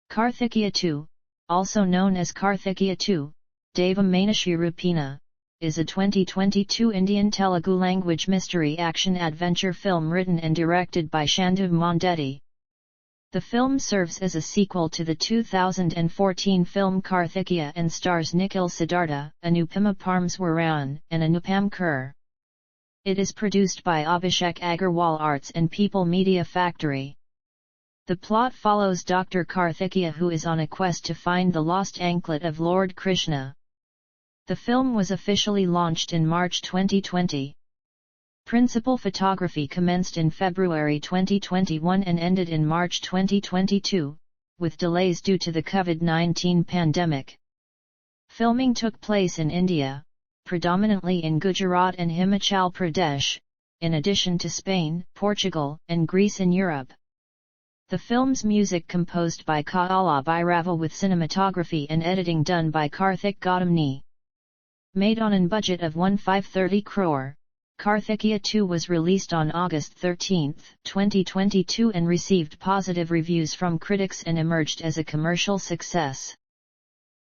Karthikeya II, also known as Karthikeya II, Daivam Manushya Rupena, is a 2022 Indian Telugu-language mystery action-adventure film written and directed by Chandoo Mondeti. The film serves as a sequel to the 2014 film Karthikeya and stars Nikhil Siddhartha, Anupama Parameswaran, and Anupam Kher. It is produced by Abhishek Agarwal Arts and People Media Factory. The plot follows Dr. Karthikeya, who is on a quest to find the lost anklet of Lord Krishna. The film was officially launched in March 2020. Principal photography commenced in February 2021 and ended in March 2022, with delays due to the COVID-19 pandemic. Filming took place in India, predominantly in Gujarat and Himachal Pradesh, in addition to Spain, Portugal, and Greece in Europe. The film's music composed by Kaala Bhairava with cinematography and editing done by Karthik Gautamni. Made on a budget of 1530 crore, Karthikeya II was released on August 13, 2022 and received positive reviews from critics and emerged as a commercial success.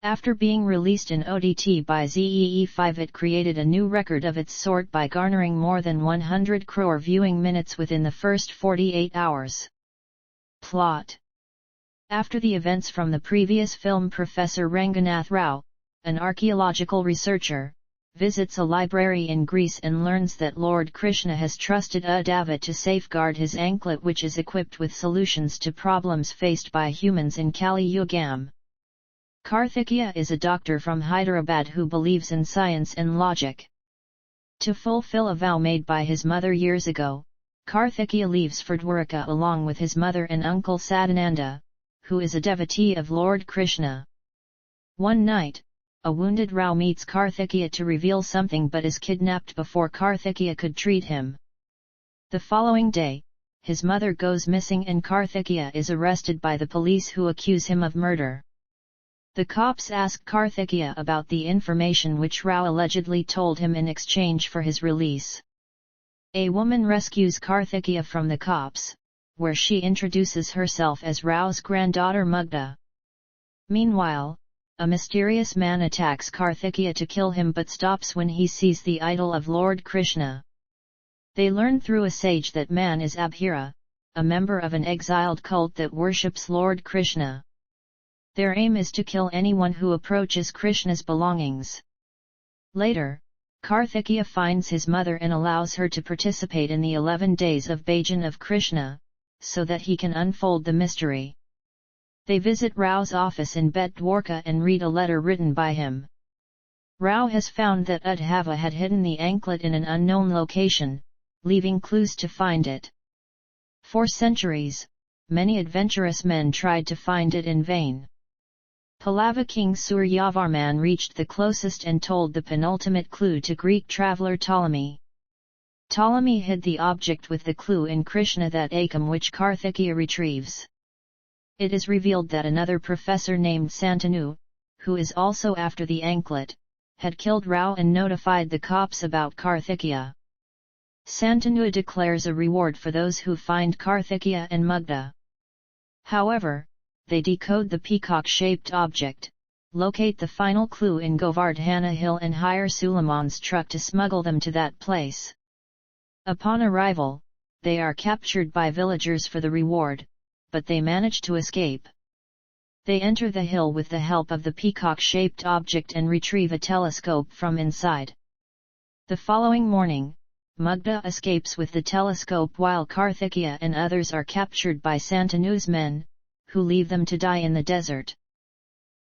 After being released in OTT by ZEE5, it created a new record of its sort by garnering more than 100 crore viewing minutes within the first 48 hours. Plot. After the events from the previous film, Professor Ranganath Rao, an archaeological researcher, visits a library in Greece and learns that Lord Krishna has trusted a Dava to safeguard his anklet, which is equipped with solutions to problems faced by humans in Kali Yugam. Karthikeya is a doctor from Hyderabad who believes in science and logic. To fulfill a vow made by his mother years ago, Karthikeya leaves for Dwarka along with his mother and uncle Sadananda, who is a devotee of Lord Krishna. One night, a wounded Rao meets Karthikeya to reveal something but is kidnapped before Karthikeya could treat him. The following day, his mother goes missing and Karthikeya is arrested by the police, who accuse him of murder. The cops ask Karthikeya about the information which Rao allegedly told him in exchange for his release. A woman rescues Karthikeya from the cops, where she introduces herself as Rao's granddaughter Mugdha. Meanwhile, a mysterious man attacks Karthikeya to kill him but stops when he sees the idol of Lord Krishna. They learn through a sage that man is Abhira, a member of an exiled cult that worships Lord Krishna. Their aim is to kill anyone who approaches Krishna's belongings. Later, Karthikeya finds his mother and allows her to participate in the 11 days of bhajan of Krishna, so that he can unfold the mystery. They visit Rao's office in Bet Dwarka and read a letter written by him. Rao has found that Uddhava had hidden the anklet in an unknown location, leaving clues to find it. For centuries, many adventurous men tried to find it in vain. Pallava king Suryavarman reached the closest and told the penultimate clue to Greek traveller Ptolemy. Ptolemy hid the object with the clue in Krishna, that Akam, which Karthikeya retrieves. It is revealed that another professor named Santanu, who is also after the anklet, had killed Rao and notified the cops about Karthikeya. Santanu declares a reward for those who find Karthikeya and Mugdha. However, they decode the peacock-shaped object, locate the final clue in Govardhana Hill and hire Suleiman's truck to smuggle them to that place. Upon arrival, they are captured by villagers for the reward, but they manage to escape. They enter the hill with the help of the peacock-shaped object and retrieve a telescope from inside. The following morning, Mugdha escapes with the telescope while Karthikeya and others are captured by Santanu's men, who leave them to die in the desert.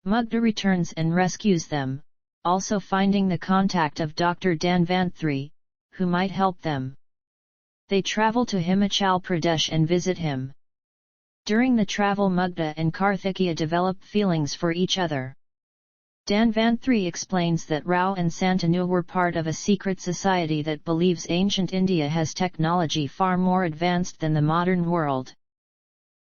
Mugdha returns and rescues them, also finding the contact of Dr. Dhanvantri, who might help them. They travel to Himachal Pradesh and visit him. During the travel, Mugdha and Karthikeya develop feelings for each other. Dhanvantri explains that Rao and Santanu were part of a secret society that believes ancient India has technology far more advanced than the modern world.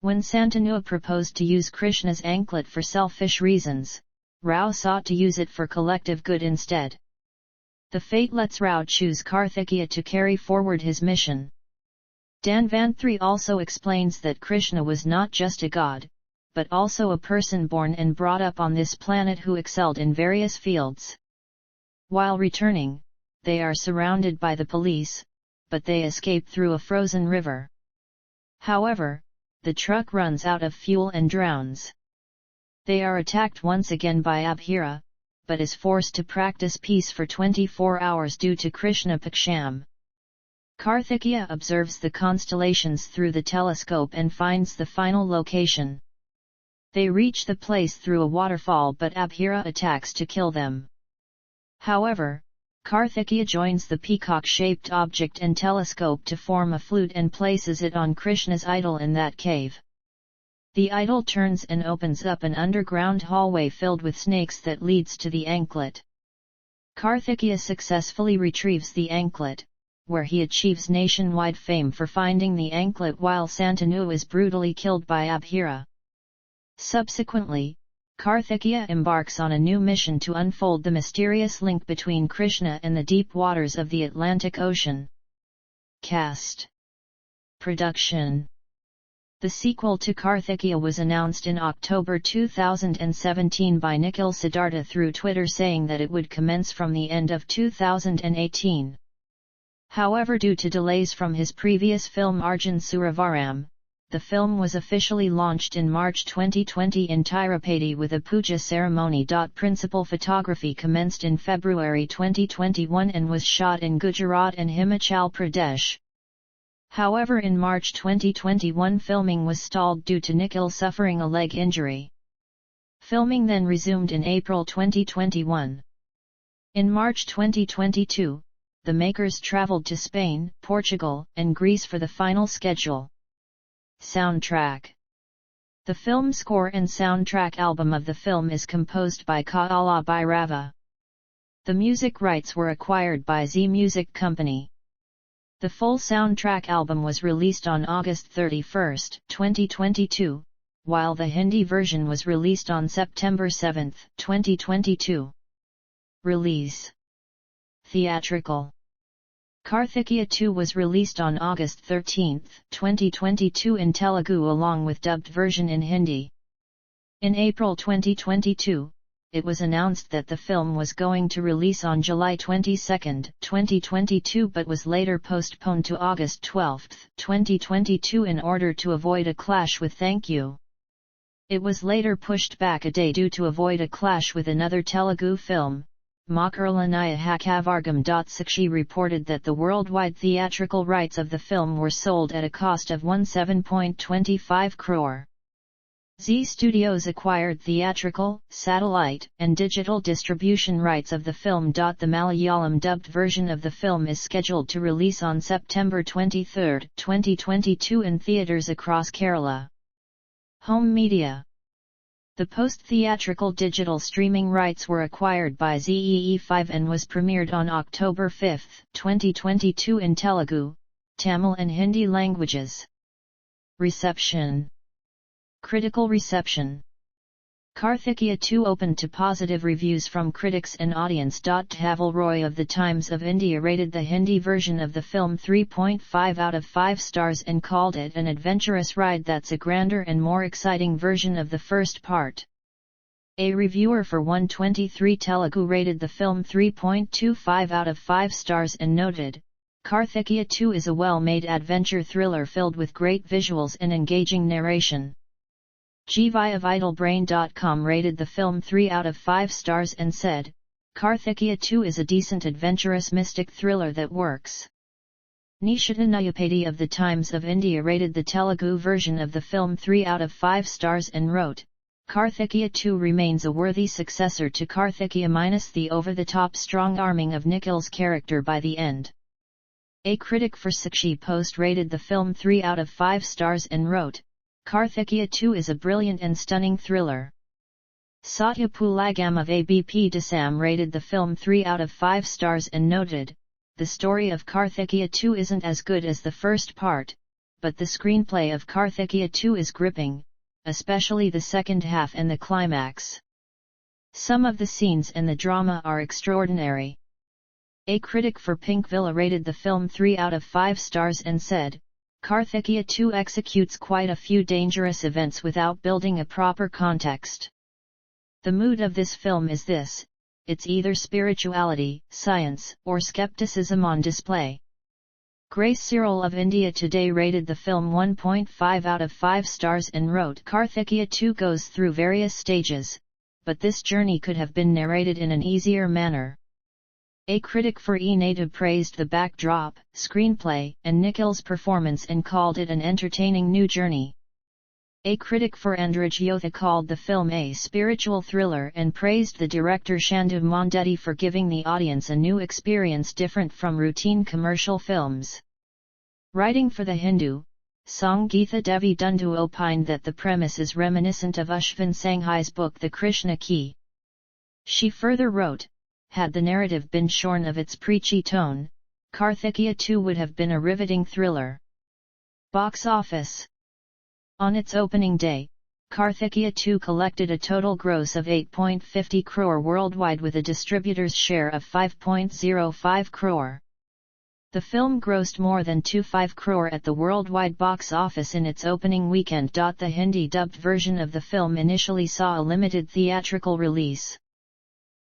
When Santanu proposed to use Krishna's anklet for selfish reasons, Rao sought to use it for collective good instead. The fate lets Rao choose Karthikeya to carry forward his mission. Dhanvantri also explains that Krishna was not just a god, but also a person born and brought up on this planet who excelled in various fields. While returning, they are surrounded by the police, but they escape through a frozen river. However, the truck runs out of fuel and drowns. They are attacked once again by Abhira, but is forced to practice peace for 24 hours due to Krishna Paksham. Karthikeya observes the constellations through the telescope and finds the final location. They reach the place through a waterfall, but Abhira attacks to kill them. However, Karthikeya joins the peacock-shaped object and telescope to form a flute and places it on Krishna's idol in that cave. The idol turns and opens up an underground hallway filled with snakes that leads to the anklet. Karthikeya successfully retrieves the anklet, where he achieves nationwide fame for finding the anklet while Santanu is brutally killed by Abhira. Subsequently, Karthikeya embarks on a new mission to unfold the mysterious link between Krishna and the deep waters of the Atlantic Ocean. Cast. Production. The sequel to Karthikeya was announced in October 2017 by Nikhil Siddhartha through Twitter, saying that it would commence from the end of 2018. However, due to delays from his previous film Arjun Suravaram, the film was officially launched in March 2020 in Tirupati with a puja ceremony. Principal photography commenced in February 2021 and was shot in Gujarat and Himachal Pradesh. However, in March 2021 filming was stalled due to Nikhil suffering a leg injury. Filming then resumed in April 2021. In March 2022, the makers travelled to Spain, Portugal, and Greece for the final schedule. Soundtrack. The film score and soundtrack album of the film is composed by Kaala Bhairava. The music rights were acquired by Z Music Company. The full soundtrack album was released on August 31, 2022, while the Hindi version was released on September 7, 2022. Release. Theatrical. Karthikeya 2 was released on August 13, 2022 in Telugu along with dubbed version in Hindi. In April 2022, it was announced that the film was going to release on July 22, 2022 but was later postponed to August 12, 2022 in order to avoid a clash with Thank You. It was later pushed back a day due to avoid a clash with another Telugu film. Makarlanaya Hakavargam. Sakshi reported that the worldwide theatrical rights of the film were sold at a cost of 17.25 crore. Z Studios acquired theatrical, satellite, and digital distribution rights of the film. The Malayalam dubbed version of the film is scheduled to release on September 23, 2022 in theatres across Kerala. Home media. The post-theatrical digital streaming rights were acquired by ZEE5 and was premiered on October 5, 2022 in Telugu, Tamil and Hindi languages. Reception. Critical reception. Karthikeya 2 opened to positive reviews from critics and audience. Dhaval Roy of the Times of India rated the Hindi version of the film 3.5 out of 5 stars and called it an adventurous ride that's a grander and more exciting version of the first part. A reviewer for 123 Telugu rated the film 3.25 out of 5 stars and noted, Karthikeya 2 is a well-made adventure thriller filled with great visuals and engaging narration. GVI of idlebrain.com rated the film 3 out of 5 stars and said, Karthikeya 2 is a decent adventurous mystic thriller that works. Nishita Nayapati of the Times of India rated the Telugu version of the film 3 out of 5 stars and wrote, Karthikeya 2 remains a worthy successor to Karthikeya minus the over-the-top strong-arming of Nikhil's character by the end. A critic for Sakshi Post rated the film 3 out of 5 stars and wrote, Karthikeya 2 is a brilliant and stunning thriller. Satya Pulagam of ABP Dasam rated the film 3 out of 5 stars and noted, the story of Karthikeya 2 isn't as good as the first part, but the screenplay of Karthikeya 2 is gripping, especially the second half and the climax. Some of the scenes and the drama are extraordinary. A critic for Pink Villa rated the film 3 out of 5 stars and said, Karthikeya 2 executes quite a few dangerous events without building a proper context. The mood of this film is this: it's either spirituality, science, or skepticism on display. Grace Cyril of India Today rated the film 1.5 out of 5 stars and wrote, Karthikeya 2 goes through various stages, but this journey could have been narrated in an easier manner. A critic for E-Native praised the backdrop, screenplay, and Nikhil's performance and called it an entertaining new journey. A critic for Andhraj Yotha called the film a spiritual thriller and praised the director Chandoo Mondeti for giving the audience a new experience different from routine commercial films. Writing for The Hindu, Sangeetha Devi Dundu opined that the premise is reminiscent of Ashwin Sanghai's book The Krishna Key. She further wrote, had the narrative been shorn of its preachy tone, Karthikeya 2 would have been a riveting thriller. Box office. On its opening day, Karthikeya 2 collected a total gross of 8.50 crore worldwide with a distributor's share of 5.05 crore. The film grossed more than 25 crore at the worldwide box office in its opening weekend. The Hindi dubbed version of the film initially saw a limited theatrical release.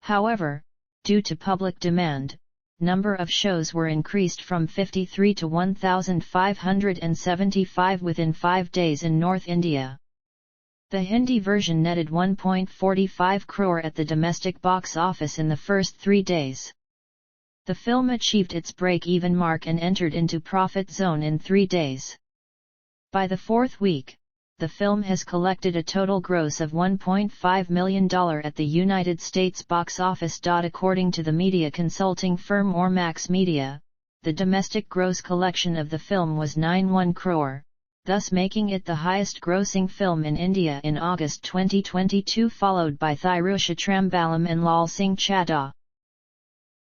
However, due to public demand, number of shows were increased from 53 to 1,575 within 5 days in North India. The Hindi version netted 1.45 crore at the domestic box office in the first 3 days. The film achieved its break-even mark and entered into profit zone in 3 days. By the 4th week, the film has collected a total gross of $1.5 million at the United States box office. According to the media consulting firm Ormax Media, the domestic gross collection of the film was 91 crore, thus making it the highest grossing film in India in August 2022, followed by Thirusha Trambalam and Lal Singh Chadha.